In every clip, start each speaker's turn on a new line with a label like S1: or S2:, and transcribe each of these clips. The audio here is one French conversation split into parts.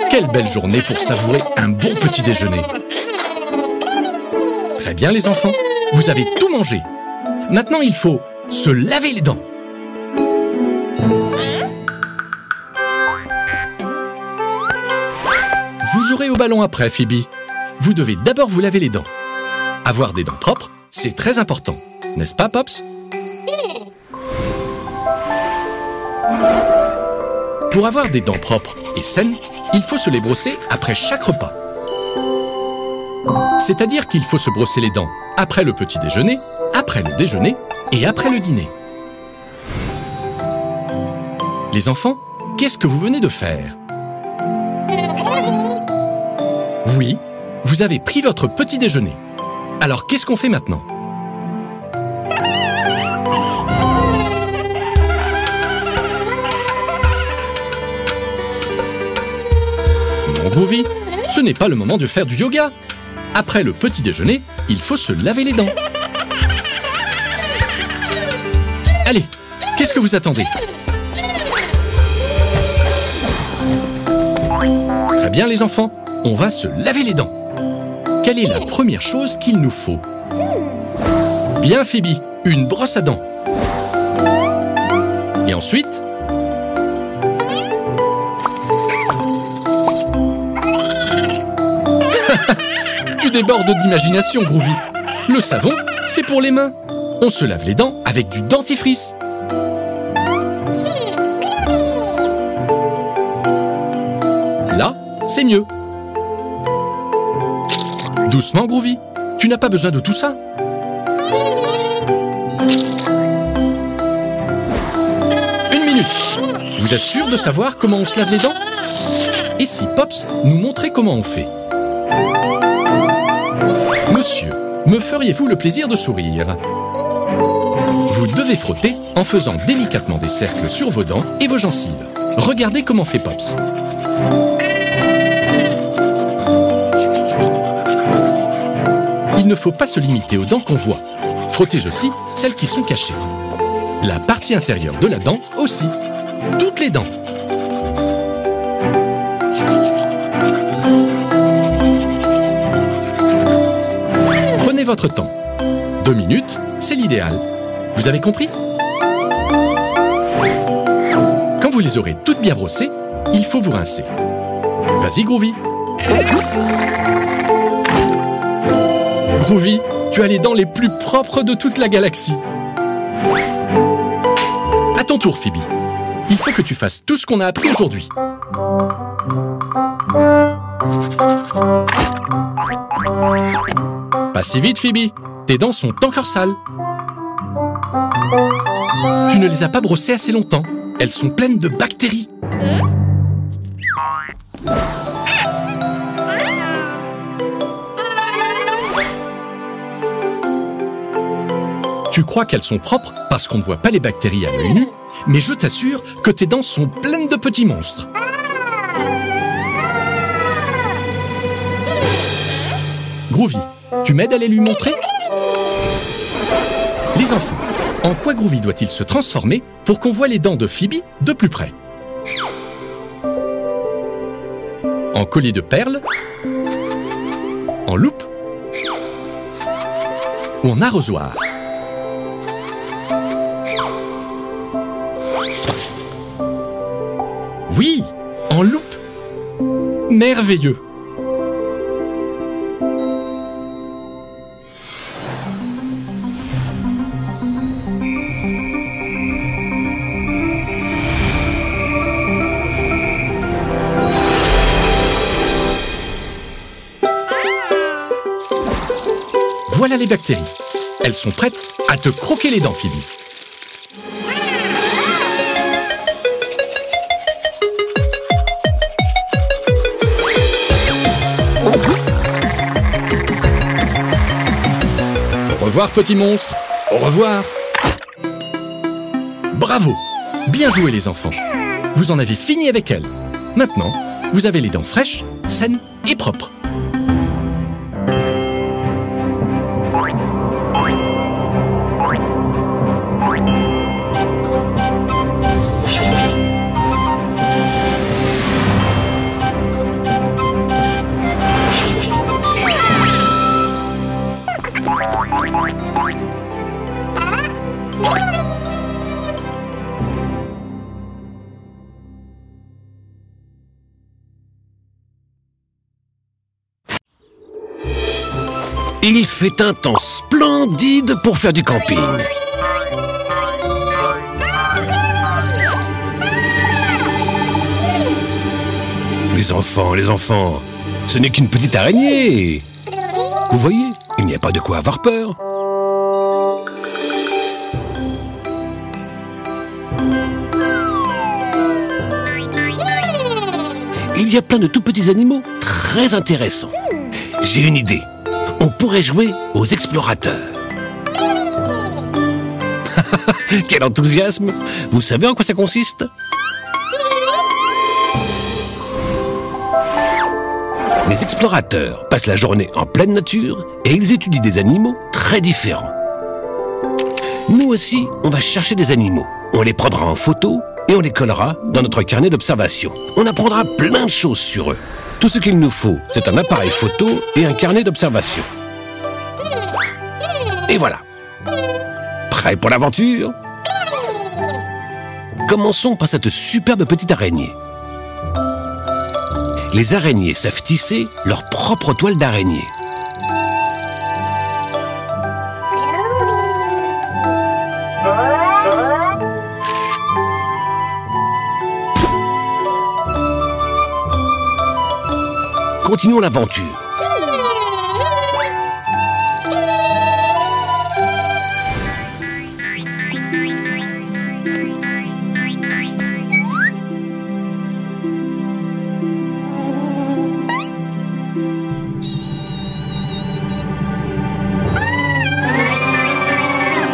S1: Quelle belle journée pour savourer un bon petit déjeuner. Très bien les enfants, vous avez tout mangé. Maintenant il faut se laver les dents. Vous jouerez au ballon après, Phoebe. Vous devez d'abord vous laver les dents. Avoir des dents propres, c'est très important. N'est-ce pas, Pops? Pour avoir des dents propres et saines, il faut se les brosser après chaque repas. C'est-à-dire qu'il faut se brosser les dents après le petit déjeuner, après le déjeuner et après le dîner. Les enfants, qu'est-ce que vous venez de faire? Oui, vous avez pris votre petit déjeuner. Alors qu'est-ce qu'on fait maintenant? Non, Groovy, ce n'est pas le moment de faire du yoga. Après le petit déjeuner, il faut se laver les dents. Allez, qu'est-ce que vous attendez? Très bien les enfants, on va se laver les dents. Quelle est la première chose qu'il nous faut? Bien Phoebe, une brosse à dents. Et ensuite, tu débordes d'imagination, Groovy. Le savon, c'est pour les mains. On se lave les dents avec du dentifrice. Là, c'est mieux. Doucement, Groovy. Tu n'as pas besoin de tout ça. Une minute. Vous êtes sûr de savoir comment on se lave les dents? Et si Pops nous montrait comment on fait? Monsieur, me feriez-vous le plaisir de sourire? Vous devez frotter en faisant délicatement des cercles sur vos dents et vos gencives. Regardez comment fait Pops. Il ne faut pas se limiter aux dents qu'on voit. Frottez aussi celles qui sont cachées. La partie intérieure de la dent aussi. Toutes les dents. Prenez votre temps. 2 minutes, c'est l'idéal. Vous avez compris? Quand vous les aurez toutes bien brossées, il faut vous rincer. Vas-y, Groovy. Groovy, tu as les dents les plus propres de toute la galaxie. À ton tour, Phoebe. Il faut que tu fasses tout ce qu'on a appris aujourd'hui. Pas si vite, Phoebe. Tes dents sont encore sales. Tu ne les as pas brossées assez longtemps. Elles sont pleines de bactéries. Tu crois qu'elles sont propres parce qu'on ne voit pas les bactéries à l'œil nu, mais je t'assure que tes dents sont pleines de petits monstres. Groovy, tu m'aides à les lui montrer? Les enfants, en quoi Groovy doit-il se transformer pour qu'on voit les dents de Phoebe de plus près? En collier de perles? En loupe? Ou en arrosoir? Oui, en loupe. Merveilleux. Voilà les bactéries. Elles sont prêtes à te croquer les dents, Phoebe. Au revoir, petit monstre. Au revoir. Bravo. Bien joué, les enfants. Vous en avez fini avec elle. Maintenant, vous avez les dents fraîches, saines et propres.
S2: Il fait un temps splendide pour faire du camping. Les enfants, ce n'est qu'une petite araignée. Vous voyez, il n'y a pas de quoi avoir peur. Il y a plein de tout petits animaux très intéressants. J'ai une idée. On pourrait jouer aux explorateurs. Quel enthousiasme! Vous savez en quoi ça consiste? Les explorateurs passent la journée en pleine nature et ils étudient des animaux très différents. Nous aussi, on va chercher des animaux. On les prendra en photo et on les collera dans notre carnet d'observation. On apprendra plein de choses sur eux. Tout ce qu'il nous faut, c'est un appareil photo et un carnet d'observation. Et voilà. Prêt pour l'aventure? Commençons par cette superbe petite araignée. Les araignées savent tisser leur propre toile d'araignée. Continuons l'aventure.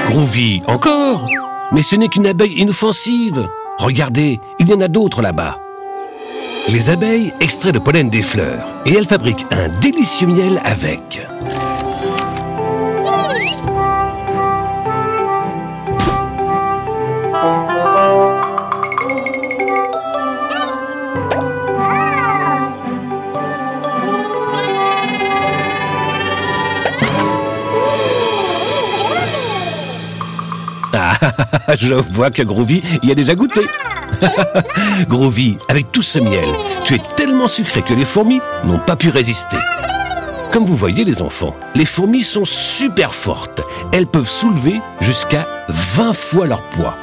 S2: Groovy, encore? Mais ce n'est qu'une abeille inoffensive. Regardez, il y en a d'autres là-bas. Les abeilles extraient le pollen des fleurs et elles fabriquent un délicieux miel avec. Ah, je vois que Groovy y a déjà goûté. Groovy, avec tout ce miel, tu es tellement sucré que les fourmis n'ont pas pu résister. Comme vous voyez les enfants, les fourmis sont super fortes. Elles peuvent soulever jusqu'à 20 fois leur poids.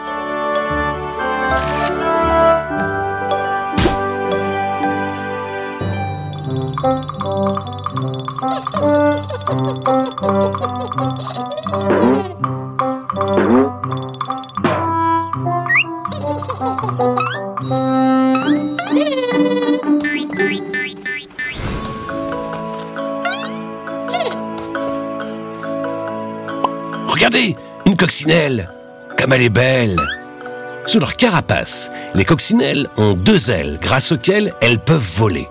S2: Regardez, une coccinelle, comme elle est belle. Sous leur carapace, les coccinelles ont 2 ailes grâce auxquelles elles peuvent voler.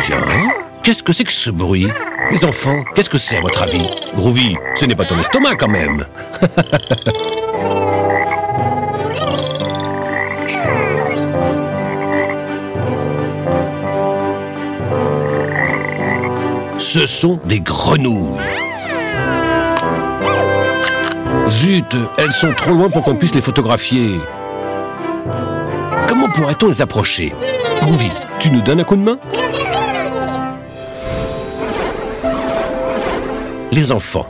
S2: Tiens, qu'est-ce que c'est que ce bruit? Les enfants, qu'est-ce que c'est à votre avis? Groovy, ce n'est pas ton estomac quand même. Ce sont des grenouilles. Zut, elles sont trop loin pour qu'on puisse les photographier. Comment pourrait-on les approcher? Groovy, tu nous donnes un coup de main? Les enfants,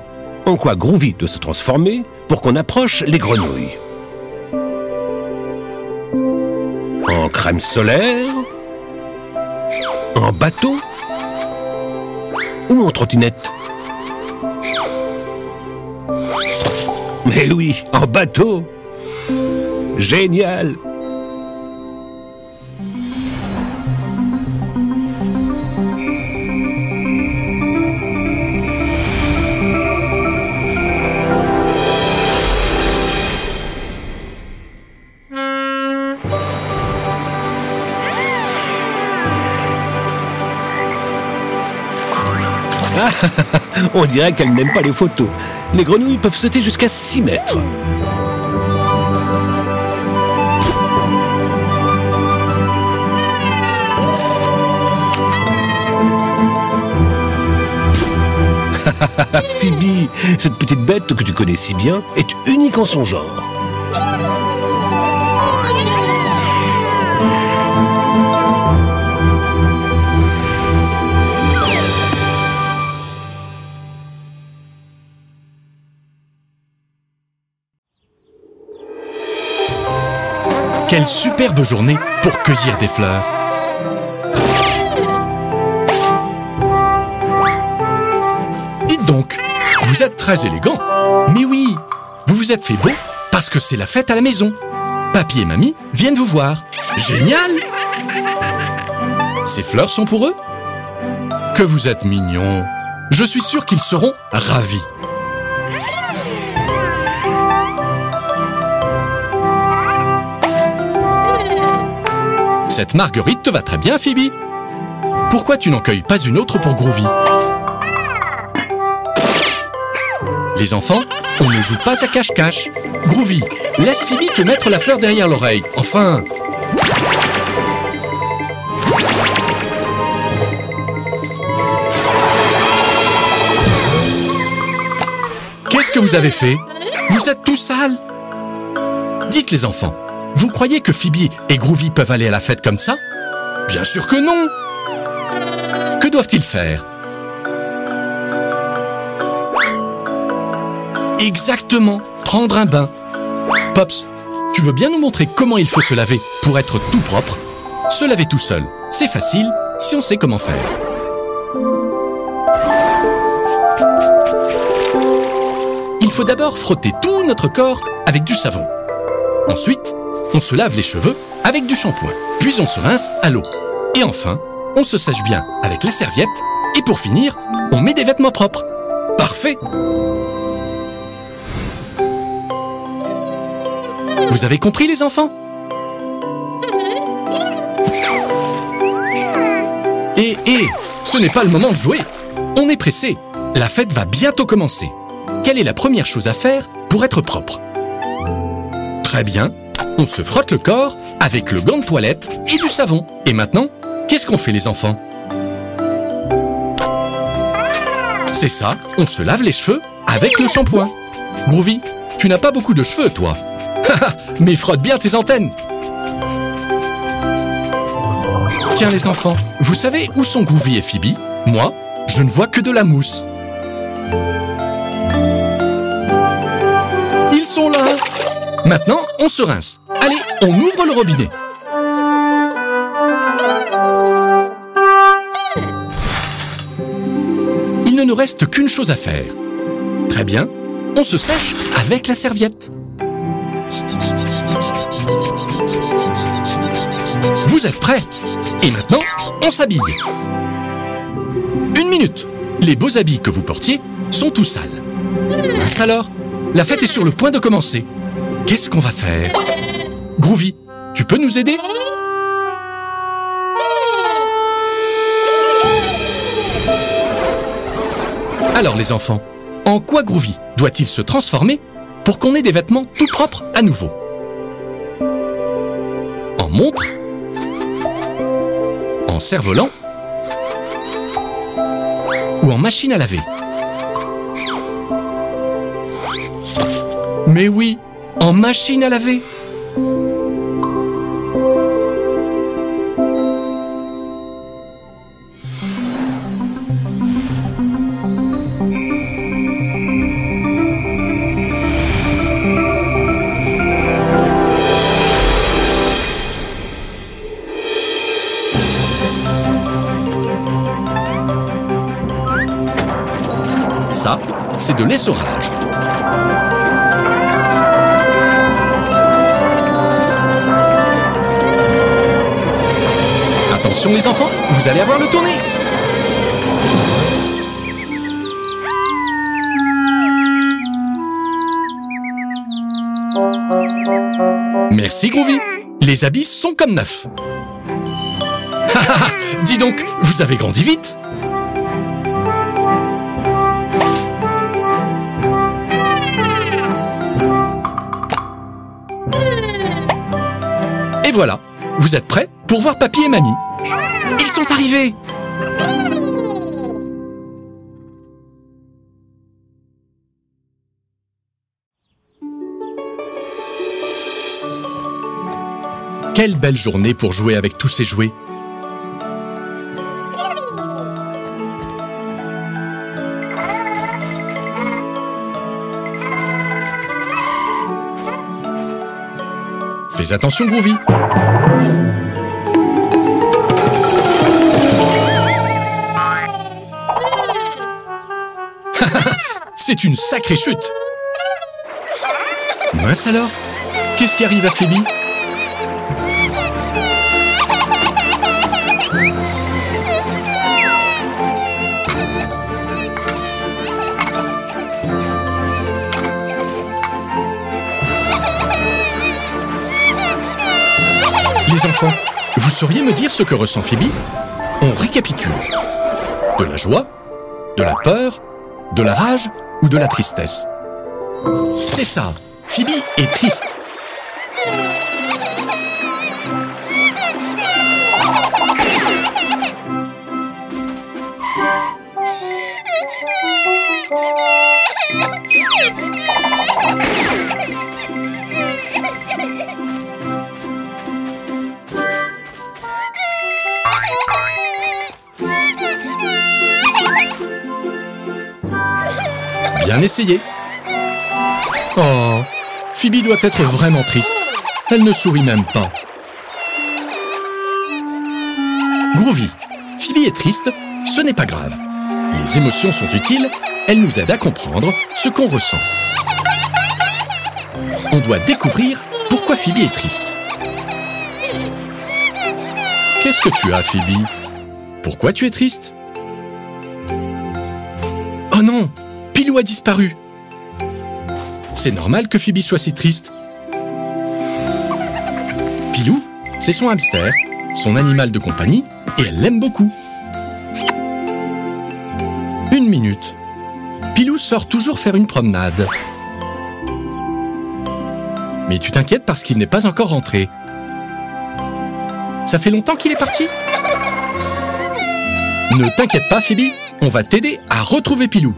S2: en quoi Groovy doit se transformer pour qu'on approche les grenouilles? En crème solaire? En bateau? Ou en trottinette? Mais oui, en bateau! Génial! On dirait qu'elles n'aiment pas les photos. Les grenouilles peuvent sauter jusqu'à 6 mètres. Phoebe, cette petite bête que tu connais si bien, est unique en son genre.
S1: Quelle superbe journée pour cueillir des fleurs. Dites donc, vous êtes très élégant. Mais oui, vous vous êtes fait beau parce que c'est la fête à la maison. Papy et mamie viennent vous voir. Génial! Ces fleurs sont pour eux? Que vous êtes mignons. Je suis sûr qu'ils seront ravis. Cette marguerite te va très bien, Phoebe. Pourquoi tu n'en cueilles pas une autre pour Groovy? Les enfants, on ne joue pas à cache-cache. Groovy, laisse Phoebe te mettre la fleur derrière l'oreille. Enfin... Qu'est-ce que vous avez fait? Vous êtes tout sale. Dites les enfants, vous croyez que Phoebe et Groovy peuvent aller à la fête comme ça? Bien sûr que non. Que doivent-ils faire? Exactement, prendre un bain. Pops, tu veux bien nous montrer comment il faut se laver pour être tout propre? Se laver tout seul, c'est facile si on sait comment faire. Il faut d'abord frotter tout notre corps avec du savon. Ensuite, on se lave les cheveux avec du shampoing. Puis on se rince à l'eau. Et enfin, on se sèche bien avec la serviette. Et pour finir, on met des vêtements propres. Parfait! Vous avez compris les enfants? Ce n'est pas le moment de jouer. On est pressé. La fête va bientôt commencer. Quelle est la première chose à faire pour être propre? Très bien. On se frotte le corps avec le gant de toilette et du savon. Et maintenant, qu'est-ce qu'on fait les enfants? C'est ça, on se lave les cheveux avec le shampoing. Groovy, tu n'as pas beaucoup de cheveux, toi. Mais frotte bien tes antennes. Tiens les enfants, vous savez où sont Groovy et Phoebe? Moi, je ne vois que de la mousse. Ils sont là. Maintenant, on se rince. Allez, on ouvre le robinet. Il ne nous reste qu'une chose à faire. Très bien, on se sèche avec la serviette. Vous êtes prêts? Et maintenant, on s'habille. 1 minute. Les beaux habits que vous portiez sont tout sales. Mince alors, la fête est sur le point de commencer. Qu'est-ce qu'on va faire? Groovy, tu peux nous aider? Alors les enfants, en quoi Groovy doit-il se transformer pour qu'on ait des vêtements tout propres à nouveau? En montre? En cerf-volant? Ou en machine à laver? Mais oui, en machine à laver! Ça, c'est de l'essorage. Attention les enfants, vous allez avoir le tourné. Merci Groovy, les habits sont comme neufs. Dis donc, vous avez grandi vite. Et voilà, vous êtes prêts pour voir papy et mamie? Ils sont arrivés! Quelle belle journée pour jouer avec tous ces jouets. Fais attention, Groovy. C'est une sacrée chute. Mince alors, qu'est-ce qui arrive à Phoebe? Les enfants, vous sauriez me dire ce que ressent Phoebe? On récapitule. De la joie, de la peur, de la rage ou de la tristesse? C'est ça, Phoebe est triste. Bien essayé. Oh, Phoebe doit être vraiment triste. Elle ne sourit même pas. Groovy, Phoebe est triste, ce n'est pas grave. Les émotions sont utiles, elles nous aident à comprendre ce qu'on ressent. On doit découvrir pourquoi Phoebe est triste. Qu'est-ce que tu as, Phoebe? Pourquoi tu es triste? Oh non! Pilou a disparu. C'est normal que Phoebe soit si triste. Pilou, c'est son hamster, son animal de compagnie, et elle l'aime beaucoup. Une minute. Pilou sort toujours faire une promenade. Mais tu t'inquiètes parce qu'il n'est pas encore rentré. Ça fait longtemps qu'il est parti? Ne t'inquiète pas, Phoebe, on va t'aider à retrouver Pilou.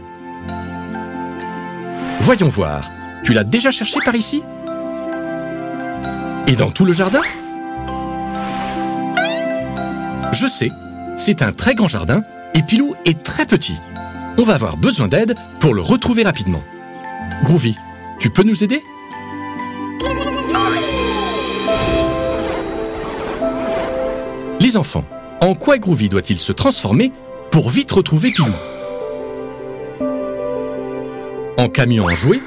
S1: Voyons voir, tu l'as déjà cherché par ici? Et dans tout le jardin? Je sais, c'est un très grand jardin et Pilou est très petit. On va avoir besoin d'aide pour le retrouver rapidement. Groovy, tu peux nous aider? Les enfants, en quoi Groovy doit-il se transformer pour vite retrouver Pilou? En camion en jouet?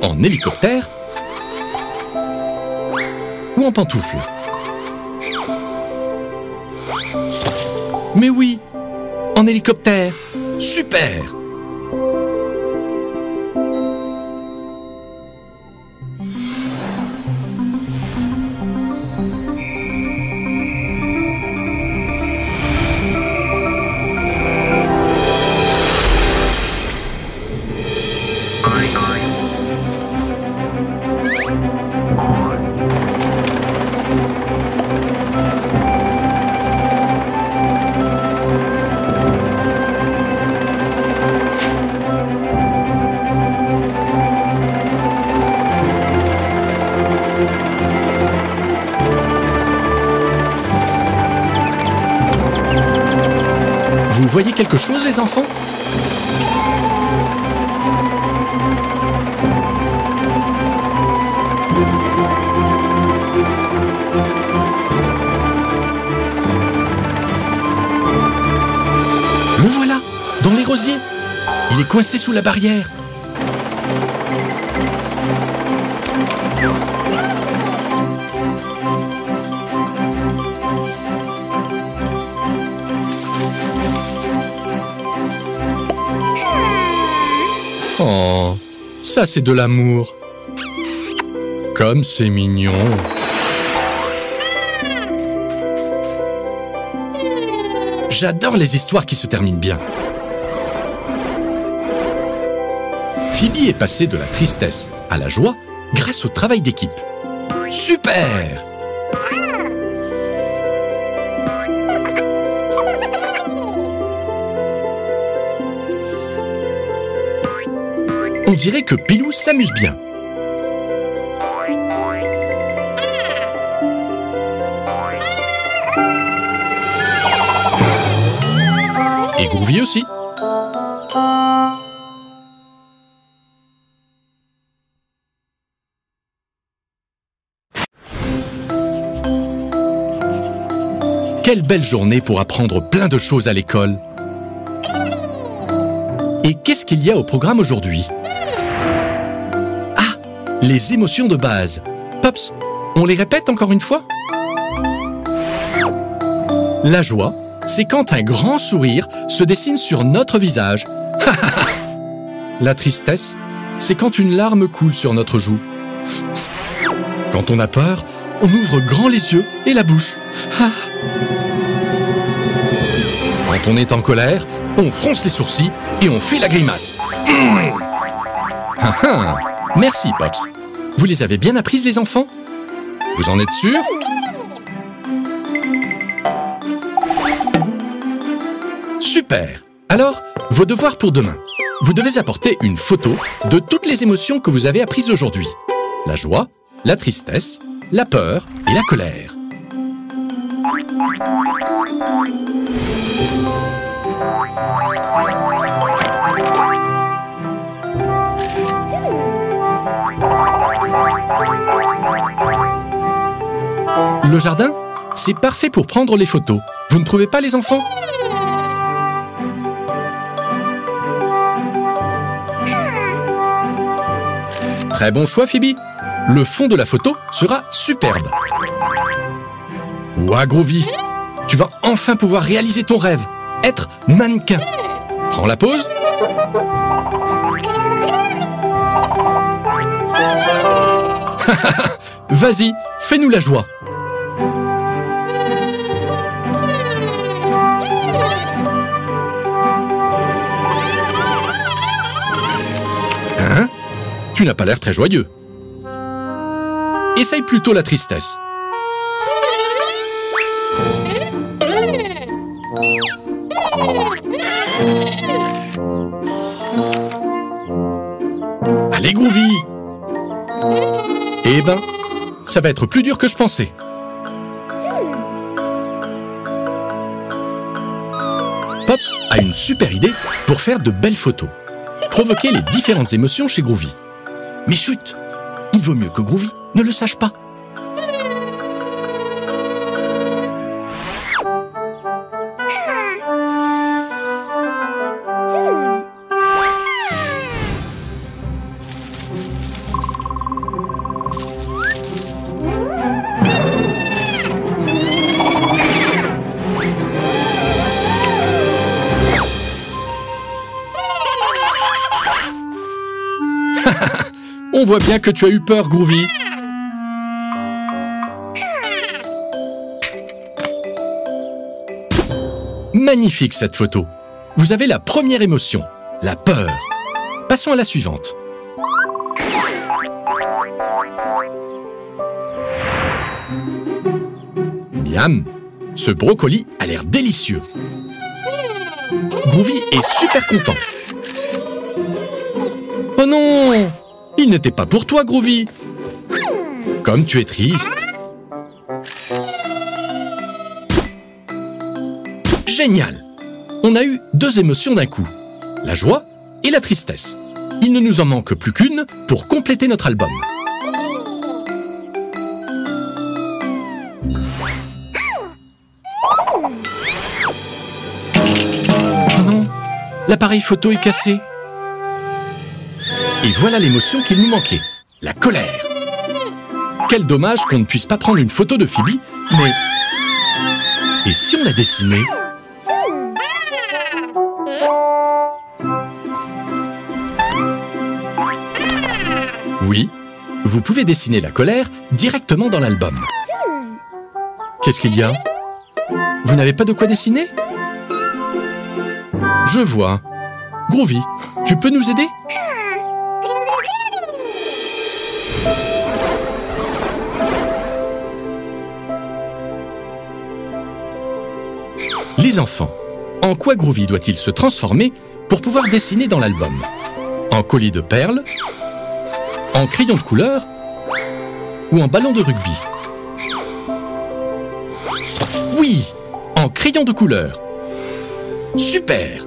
S1: En hélicoptère? Ou en pantoufle? Mais oui, en hélicoptère! Super! Vous voyez quelque chose, les enfants? Le voilà, dans les rosiers. Il est coincé sous la barrière. Oh, ça c'est de l'amour. Comme c'est mignon. J'adore les histoires qui se terminent bien. Phoebe est passée de la tristesse à la joie grâce au travail d'équipe. Super! On dirait que Pilou s'amuse bien. Groovy aussi. Quelle belle journée pour apprendre plein de choses à l'école. Et qu'est-ce qu'il y a au programme aujourd'hui? Ah, les émotions de base. Pops, on les répète encore une fois? La joie, c'est quand un grand sourire se dessine sur notre visage. La tristesse, c'est quand une larme coule sur notre joue. Quand on a peur, on ouvre grand les yeux et la bouche. Quand on est en colère, on fronce les sourcils et on fait la grimace. Merci, Pops. Vous les avez bien apprises, les enfants? Vous en êtes sûrs? Super! Alors, vos devoirs pour demain. Vous devez apporter une photo de toutes les émotions que vous avez apprises aujourd'hui. La joie, la tristesse, la peur et la colère. Le jardin, c'est parfait pour prendre les photos. Vous ne trouvez pas, les enfants? Très bon choix, Phoebe. Le fond de la photo sera superbe. Ouah, Groovy, tu vas enfin pouvoir réaliser ton rêve, être mannequin. Prends la pause. Vas-y, fais-nous la joie. Hein? Tu n'as pas l'air très joyeux. Essaye plutôt la tristesse. Allez, Groovy! Eh ben, ça va être plus dur que je pensais. Pops a une super idée pour faire de belles photos. Provoquer les différentes émotions chez Groovy. Mais chut! Il vaut mieux que Groovy ne le sache pas. On voit bien que tu as eu peur, Groovy. Magnifique cette photo. Vous avez la première émotion, la peur. Passons à la suivante. Miam, ce brocoli a l'air délicieux. Groovy est super content. Oh non! Il n'était pas pour toi, Groovy. Comme tu es triste. Génial! On a eu deux émotions d'un coup, la joie et la tristesse. Il ne nous en manque plus qu'une pour compléter notre album. Oh non! L'appareil photo est cassé. Et voilà l'émotion qu'il nous manquait, la colère. Quel dommage qu'on ne puisse pas prendre une photo de Phoebe, mais... Et si on la dessinait? Oui, vous pouvez dessiner la colère directement dans l'album. Qu'est-ce qu'il y a? Vous n'avez pas de quoi dessiner? Je vois. Groovy, tu peux nous aider? Les enfants, en quoi Groovy doit-il se transformer pour pouvoir dessiner dans l'album? En collier de perles? En crayon de couleur? Ou en ballon de rugby? Oui, en crayon de couleur. Super!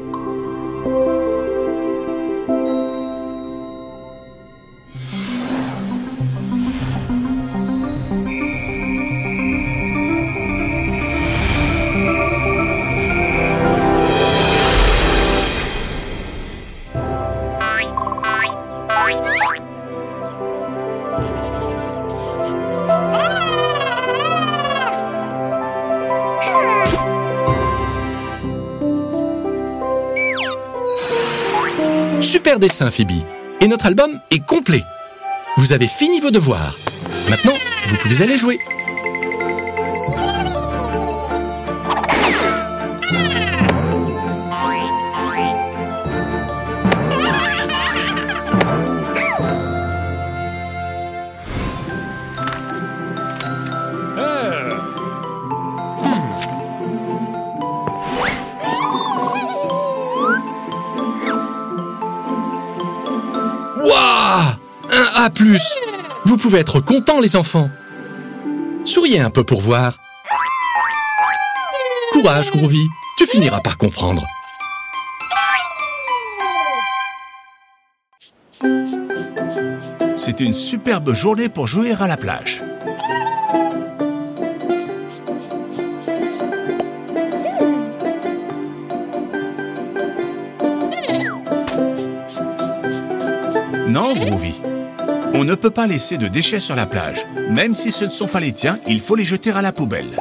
S3: Super dessin, Phoebe. Et notre album est complet. Vous avez fini vos devoirs. Maintenant, vous pouvez aller jouer. Waouh! Un A+. Vous pouvez être contents, les enfants. Souriez un peu pour voir. Courage, Groovy. Tu finiras par comprendre.
S4: C'est une superbe journée pour jouer à la plage. Non, Groovy. On ne peut pas laisser de déchets sur la plage. Même si ce ne sont pas les tiens, il faut les jeter à la poubelle.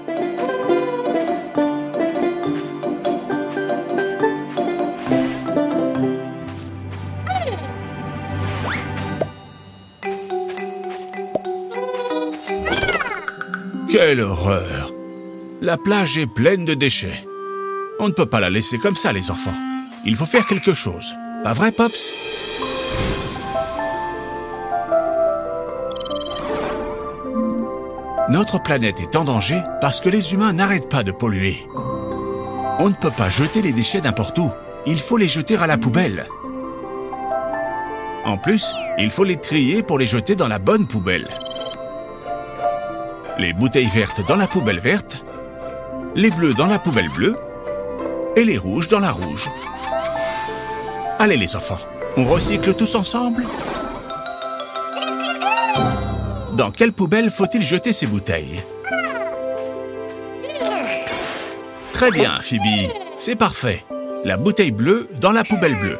S4: Quelle horreur! La plage est pleine de déchets. On ne peut pas la laisser comme ça, les enfants. Il faut faire quelque chose. Pas vrai, Pops? Notre planète est en danger parce que les humains n'arrêtent pas de polluer. On ne peut pas jeter les déchets n'importe où. Il faut les jeter à la poubelle. En plus, il faut les trier pour les jeter dans la bonne poubelle. Les bouteilles vertes dans la poubelle verte, les bleus dans la poubelle bleue et les rouges dans la rouge. Allez les enfants, on recycle tous ensemble? Dans quelle poubelle faut-il jeter ces bouteilles? Très bien, Phoebe, c'est parfait. La bouteille bleue dans la poubelle bleue.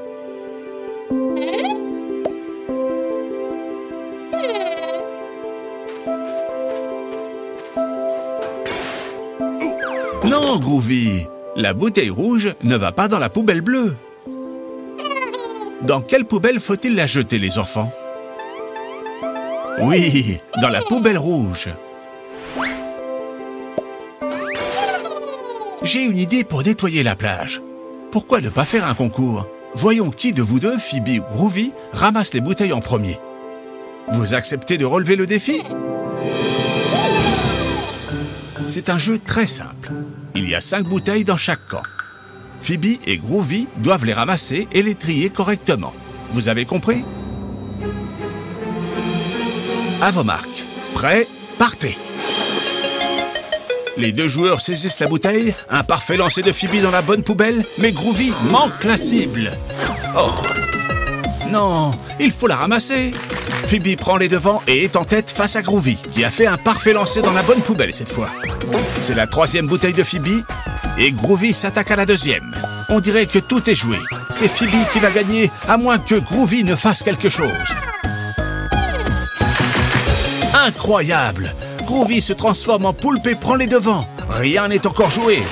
S4: Non, Groovy, la bouteille rouge ne va pas dans la poubelle bleue. Dans quelle poubelle faut-il la jeter, les enfants? Oui, dans la poubelle rouge. J'ai une idée pour nettoyer la plage. Pourquoi ne pas faire un concours? Voyons qui de vous deux, Phoebe ou Groovy, ramasse les bouteilles en premier. Vous acceptez de relever le défi? C'est un jeu très simple. Il y a 5 bouteilles dans chaque camp. Phoebe et Groovy doivent les ramasser et les trier correctement. Vous avez compris? À vos marques. Prêts? Partez! Les deux joueurs saisissent la bouteille. Un parfait lancer de Phoebe dans la bonne poubelle, mais Groovy manque la cible. Oh! Non, il faut la ramasser. Phoebe prend les devants et est en tête face à Groovy, qui a fait un parfait lancer dans la bonne poubelle cette fois. C'est la 3e bouteille de Phoebe, et Groovy s'attaque à la 2e. On dirait que tout est joué. C'est Phoebe qui va gagner, à moins que Groovy ne fasse quelque chose. Incroyable! Groovy se transforme en poulpe et prend les devants. Rien n'est encore joué.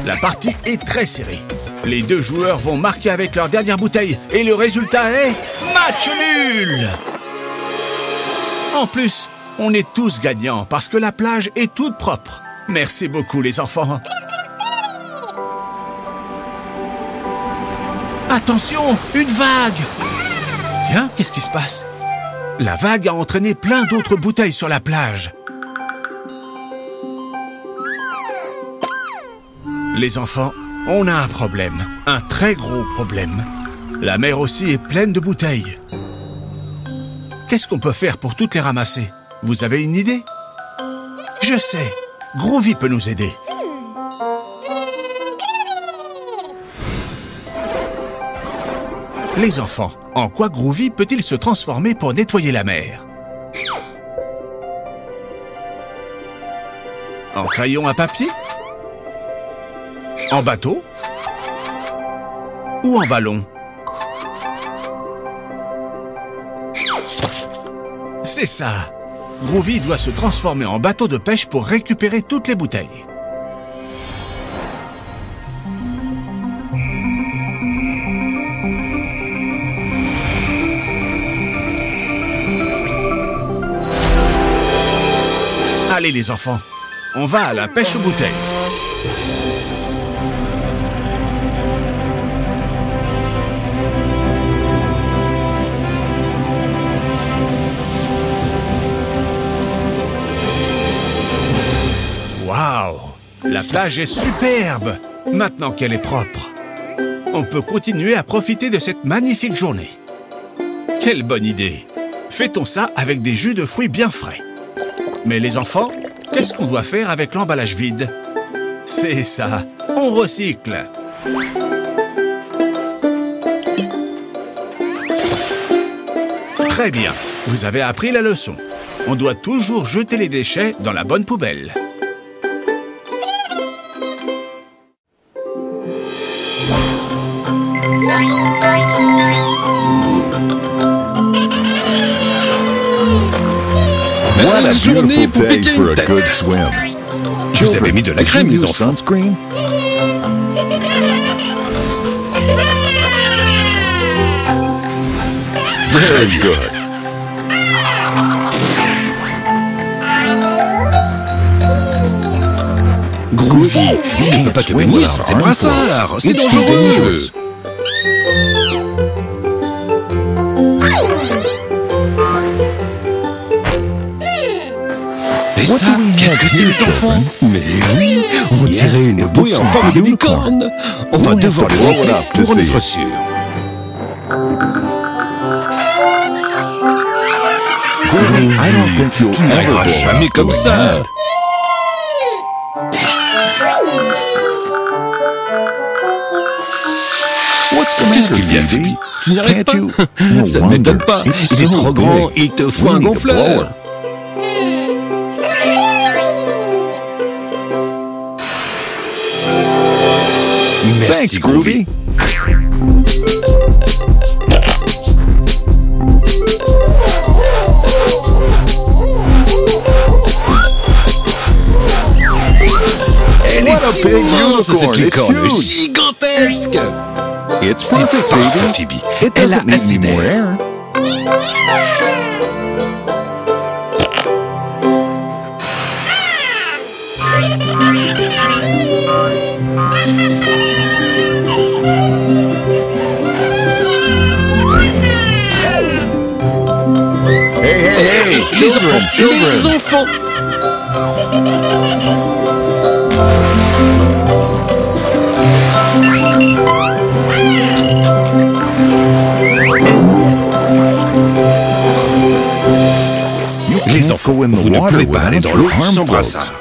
S4: La partie est très serrée. Les deux joueurs vont marquer avec leur dernière bouteille et le résultat est match nul! En plus, on est tous gagnants parce que la plage est toute propre. Merci beaucoup les enfants. Attention, une vague! Tiens, qu'est-ce qui se passe? La vague a entraîné plein d'autres bouteilles sur la plage. Les enfants, on a un problème, un très gros problème. La mer aussi est pleine de bouteilles. Qu'est-ce qu'on peut faire pour toutes les ramasser? Vous avez une idée? Je sais, Groovy peut nous aider. Les enfants, en quoi Groovy peut-il se transformer pour nettoyer la mer? En crayon à papier? En bateau? Ou en ballon? C'est ça! Groovy doit se transformer en bateau de pêche pour récupérer toutes les bouteilles. Allez les enfants, on va à la pêche aux bouteilles. Waouh! La plage est superbe! Maintenant qu'elle est propre, on peut continuer à profiter de cette magnifique journée. Quelle bonne idée! Fêtons ça avec des jus de fruits bien frais. Mais les enfants, qu'est-ce qu'on doit faire avec l'emballage vide? C'est ça, on recycle. Très bien, vous avez appris la leçon. On doit toujours jeter les déchets dans la bonne poubelle.
S2: Voilà, journée pour piquer une tête. Vous avez mis de la crème, les enfants. Très bien. Groovy, tu ne peux pas te baigner sans tes brassards. C'est dangereux. Et ça, qu'est-ce que c'est les enfants? Mais oui, on dirait une bouée en forme de licorne. On va devoir le gonfler pour en être sûr. Tu n'arriveras jamais comme ça. Qu'est-ce qu'il y a, Phoebe? Tu n'y arrives pas? Ça ne m'étonne pas. Il est trop grand, il te faut un gonfleur. Merci, Groovy. Elle est immense, cette licorne gigantesque. C'est parfait, Phoebe. Elle a assez d'air. Hey, les enfants. Les enfants, vous ne pouvez pas aller dans l'eau sans brassard.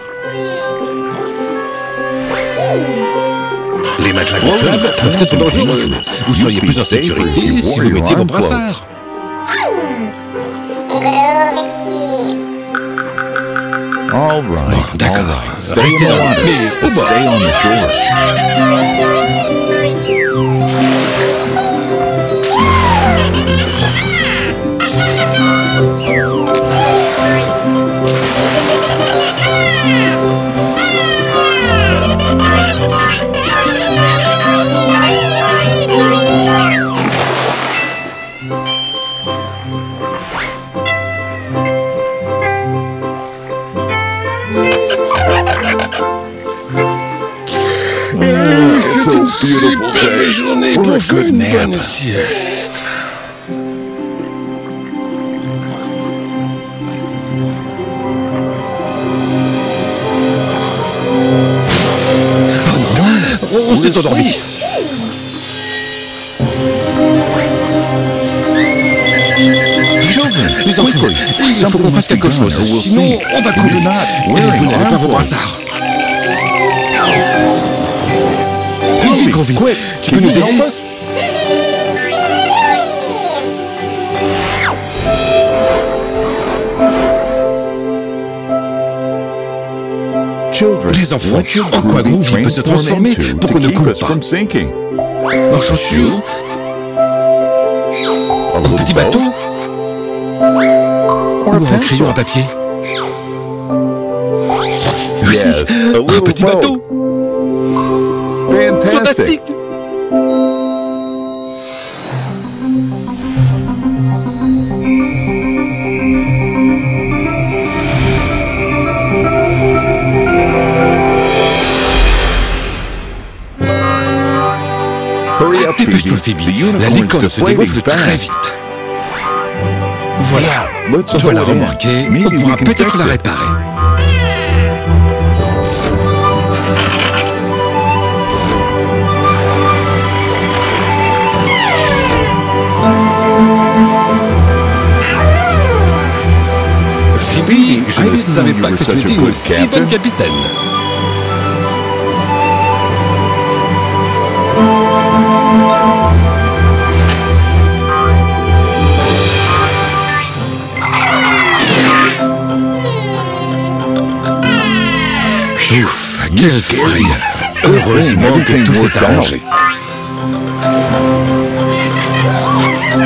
S2: Les matelas gonflables peuvent être dangereux. Vous seriez plus en sécurité si vous mettiez vos brassards. Bon, d'accord. Restez dans l'eau, mais au bord. C'est une super journée pour faire une bonne sieste. Oh non, on s'est endormi. Les enfants, il faut qu'on fasse quelque chose, sinon on va couler. Vous n'avez pas vos brassards. Vite, Groovy, tu peux nous aider? Les enfants, en quoi Groovy peut se transformer pour qu'on ne coule pas? En chaussures? En petit bateau? Ou en crayon à papier? Oui, un petit bateau! Fantastique! Dépêche-toi, Phoebe. La licorne se dégonfle très vite. Voilà. Tu dois la remorquer. On pourra peut-être la réparer. Phoebe, je ne savais pas que tu étais une si bonne capitaine. Ouf, quelle frayeur! Heureusement que tout s'est arrangé.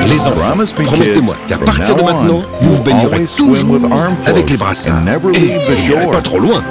S2: Les enfants, promettez-moi qu'à partir de maintenant, vous vous baignerez toujours avec les brassards. Et vous n'irez pas trop loin.